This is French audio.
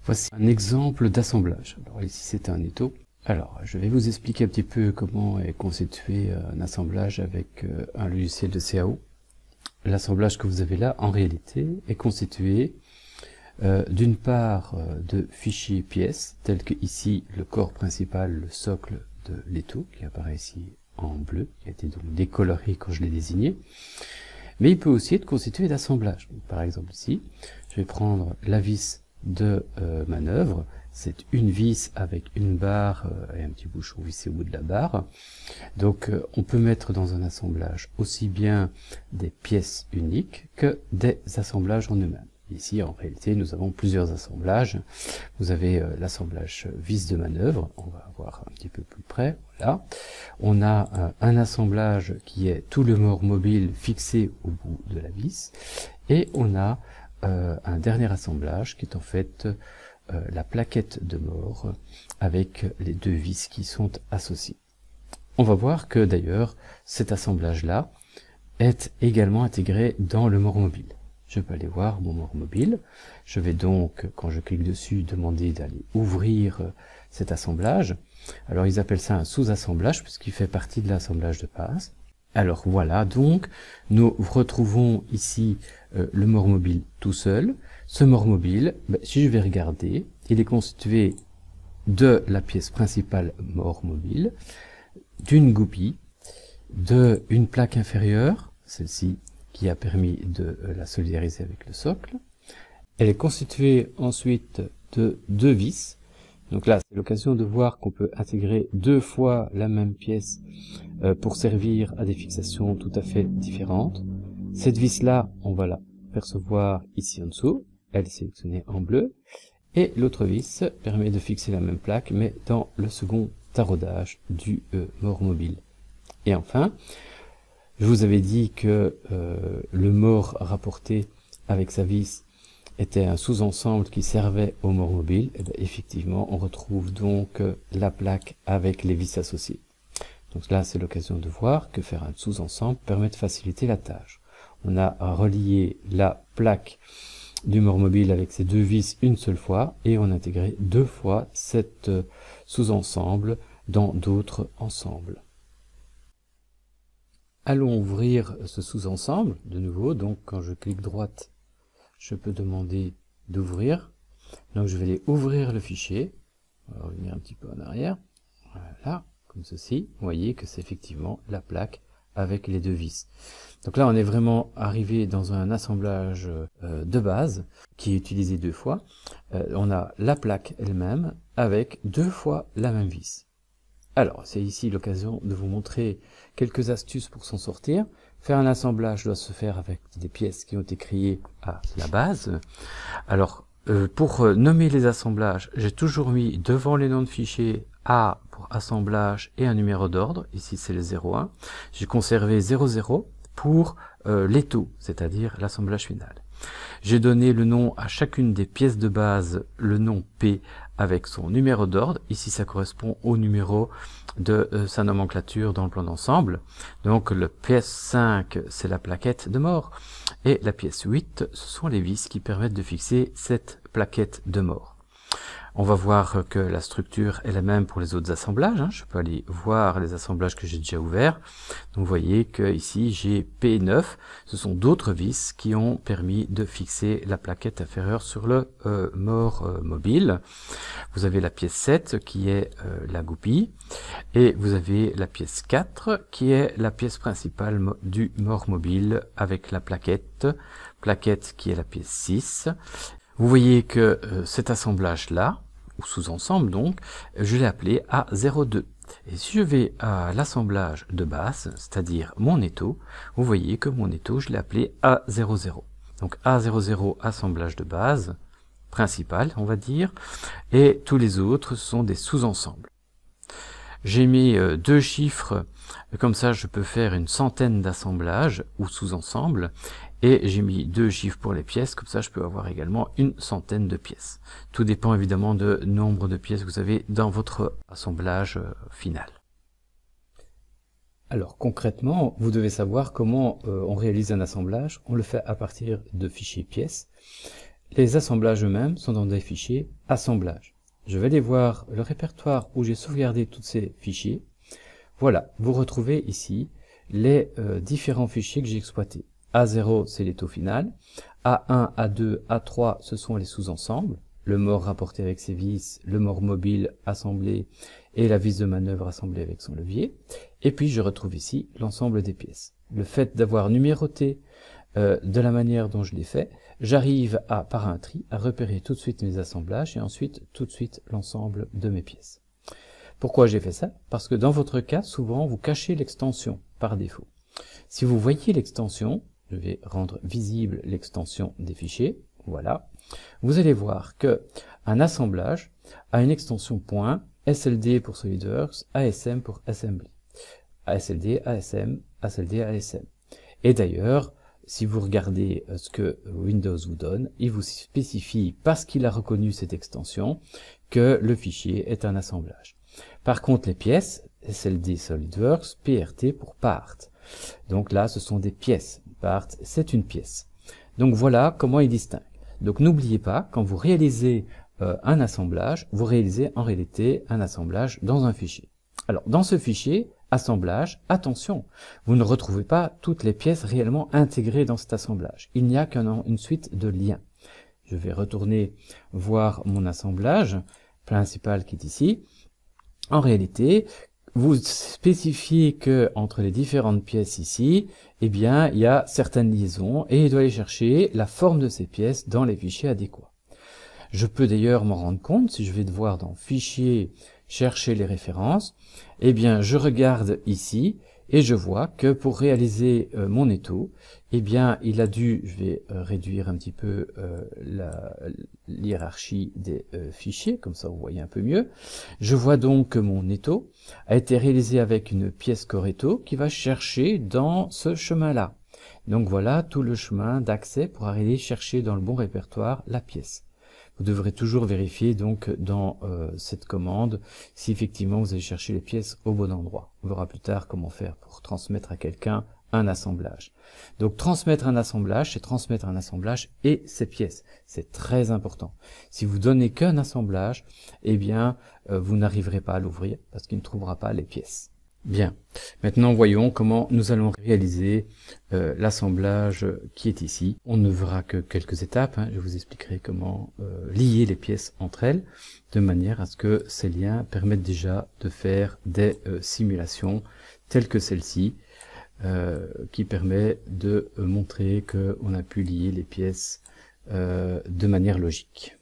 Voici un exemple d'assemblage. Alors ici c'est un étau. Alors je vais vous expliquer un petit peu comment est constitué un assemblage avec un logiciel de CAO. L'assemblage que vous avez là en réalité est constitué d'une part de fichiers pièces tels que ici le corps principal, le socle de l'étau qui apparaît ici en bleu, qui a été donc décoloré quand je l'ai désigné. Mais il peut aussi être constitué d'assemblages. Par exemple ici, je vais prendre la vis de manœuvre, c'est une vis avec une barre et un petit bouchon vissé au bout de la barre. Donc on peut mettre dans un assemblage aussi bien des pièces uniques que des assemblages en eux-mêmes. Ici en réalité nous avons plusieurs assemblages. Vous avez l'assemblage vis de manœuvre, on va voir un petit peu plus près, voilà. On a un assemblage qui est tout le mort mobile fixé au bout de la vis, et on a un dernier assemblage qui est en fait la plaquette de mort avec les deux vis qui sont associées. On va voir que d'ailleurs cet assemblage-là est également intégré dans le mort mobile. Je peux aller voir mon mort mobile. Je vais donc, quand je clique dessus, demander d'aller ouvrir cet assemblage. Alors ils appellent ça un sous-assemblage puisqu'il fait partie de l'assemblage de base. Alors voilà, donc nous retrouvons ici le mort mobile tout seul. Ce mort mobile, si je vais regarder, il est constitué de la pièce principale mort mobile, d'une goupille, d'une plaque inférieure, celle-ci qui a permis de la solidariser avec le socle. Elle est constituée ensuite de deux vis. Donc là, c'est l'occasion de voir qu'on peut intégrer deux fois la même pièce pour servir à des fixations tout à fait différentes. Cette vis-là, on va la percevoir ici en dessous. Elle est sélectionnée en bleu. Et l'autre vis permet de fixer la même plaque, mais dans le second taraudage du mort mobile. Et enfin, je vous avais dit que le mort rapporté avec sa vis était un sous-ensemble qui servait au mort mobile. Et bien, effectivement, on retrouve donc la plaque avec les vis associées. Donc là, c'est l'occasion de voir que faire un sous-ensemble permet de faciliter la tâche. On a relié la plaque du mort mobile avec ces deux vis une seule fois et on a intégré deux fois cette sous-ensemble dans d'autres ensembles. Allons ouvrir ce sous-ensemble de nouveau. Donc quand je clique droite, je peux demander d'ouvrir. Donc je vais aller ouvrir le fichier. On va revenir un petit peu en arrière. Voilà, comme ceci. Vous voyez que c'est effectivement la plaque avec les deux vis. Donc là, on est vraiment arrivé dans un assemblage de base qui est utilisé deux fois. On a la plaque elle-même avec deux fois la même vis. Alors, c'est ici l'occasion de vous montrer quelques astuces pour s'en sortir. Faire un assemblage doit se faire avec des pièces qui ont été créées à la base. Alors, pour nommer les assemblages, j'ai toujours mis devant les noms de fichiers A pour assemblage et un numéro d'ordre. Ici, c'est le 01. J'ai conservé 00 pour l'étau, c'est-à-dire l'assemblage final. J'ai donné le nom à chacune des pièces de base, le nom P avec son numéro d'ordre. Ici, ça correspond au numéro de sa nomenclature dans le plan d'ensemble. Donc, la pièce 5, c'est la plaquette de mort. Et la pièce 8, ce sont les vis qui permettent de fixer cette plaquette de mort. On va voir que la structure est la même pour les autres assemblages. Je peux aller voir les assemblages que j'ai déjà ouverts. Donc vous voyez que ici j'ai P9. Ce sont d'autres vis qui ont permis de fixer la plaquette inférieure sur le mort mobile. Vous avez la pièce 7 qui est la goupille. Et vous avez la pièce 4 qui est la pièce principale du mort mobile avec la plaquette. Plaquette qui est la pièce 6. Vous voyez que cet assemblage-là, ou sous-ensemble donc, je l'ai appelé A02. Et si je vais à l'assemblage de base, c'est-à-dire mon étau, vous voyez que mon étau, je l'ai appelé A00. Donc A00, assemblage de base, principal, on va dire, et tous les autres sont des sous-ensembles. J'ai mis deux chiffres, comme ça je peux faire une centaine d'assemblages ou sous-ensembles, et j'ai mis deux chiffres pour les pièces, comme ça je peux avoir également une centaine de pièces. Tout dépend évidemment du nombre de pièces que vous avez dans votre assemblage final. Alors concrètement, vous devez savoir comment on réalise un assemblage. On le fait à partir de fichiers pièces. les assemblages eux-mêmes sont dans des fichiers assemblage. Je vais aller voir le répertoire où j'ai sauvegardé tous ces fichiers. Voilà, vous retrouvez ici les différents fichiers que j'ai exploités. A0, c'est les taux final. A1, A2, A3, ce sont les sous-ensembles. Le mort rapporté avec ses vis, le mort mobile assemblé et la vis de manœuvre assemblée avec son levier. Et puis je retrouve ici l'ensemble des pièces. Le fait d'avoir numéroté de la manière dont je l'ai fait, j'arrive par un tri, à repérer tout de suite mes assemblages et ensuite tout de suite l'ensemble de mes pièces. Pourquoi j'ai fait ça? Parce que dans votre cas, souvent, vous cachez l'extension par défaut. Si vous voyez l'extension, je vais rendre visible l'extension des fichiers, voilà. Vous allez voir que un assemblage a une extension point, SLD pour SolidWorks, ASM pour Assembly. ASLD, ASM, ASLD, ASM. Et d'ailleurs, si vous regardez ce que Windows vous donne, il vous spécifie, parce qu'il a reconnu cette extension, que le fichier est un assemblage. Par contre, les pièces, SLD SolidWorks, PRT pour part. Donc là, ce sont des pièces. Part, c'est une pièce. Donc voilà comment il distingue. Donc n'oubliez pas, quand vous réalisez un assemblage, vous réalisez en réalité un assemblage dans un fichier. Alors, dans ce fichier, assemblage, attention, vous ne retrouvez pas toutes les pièces réellement intégrées dans cet assemblage. Il n'y a qu'une suite de liens. Je vais retourner voir mon assemblage principal qui est ici. En réalité, vous spécifiez que entre les différentes pièces ici, eh bien, il y a certaines liaisons et il doit aller chercher la forme de ces pièces dans les fichiers adéquats. Je peux d'ailleurs m'en rendre compte si je vais devoir dans Fichier chercher les références. Eh bien, je regarde ici et je vois que pour réaliser mon étau, eh bien, il a dû, je vais réduire un petit peu la hiérarchie des fichiers, comme ça vous voyez un peu mieux. Je vois donc que mon étau a été réalisé avec une pièce core étau qui va chercher dans ce chemin-là. Donc voilà tout le chemin d'accès pour aller chercher dans le bon répertoire la pièce. Vous devrez toujours vérifier donc dans cette commande si effectivement vous allez chercher les pièces au bon endroit. On verra plus tard comment faire pour transmettre à quelqu'un un assemblage. Donc transmettre un assemblage, c'est transmettre un assemblage et ses pièces. C'est très important. Si vous donnez qu'un assemblage, eh bien vous n'arriverez pas à l'ouvrir parce qu'il ne trouvera pas les pièces. Bien, maintenant voyons comment nous allons réaliser l'assemblage qui est ici. On ne verra que quelques étapes, je vous expliquerai comment lier les pièces entre elles, de manière à ce que ces liens permettent déjà de faire des simulations telles que celle-ci, qui permet de montrer qu'on a pu lier les pièces de manière logique.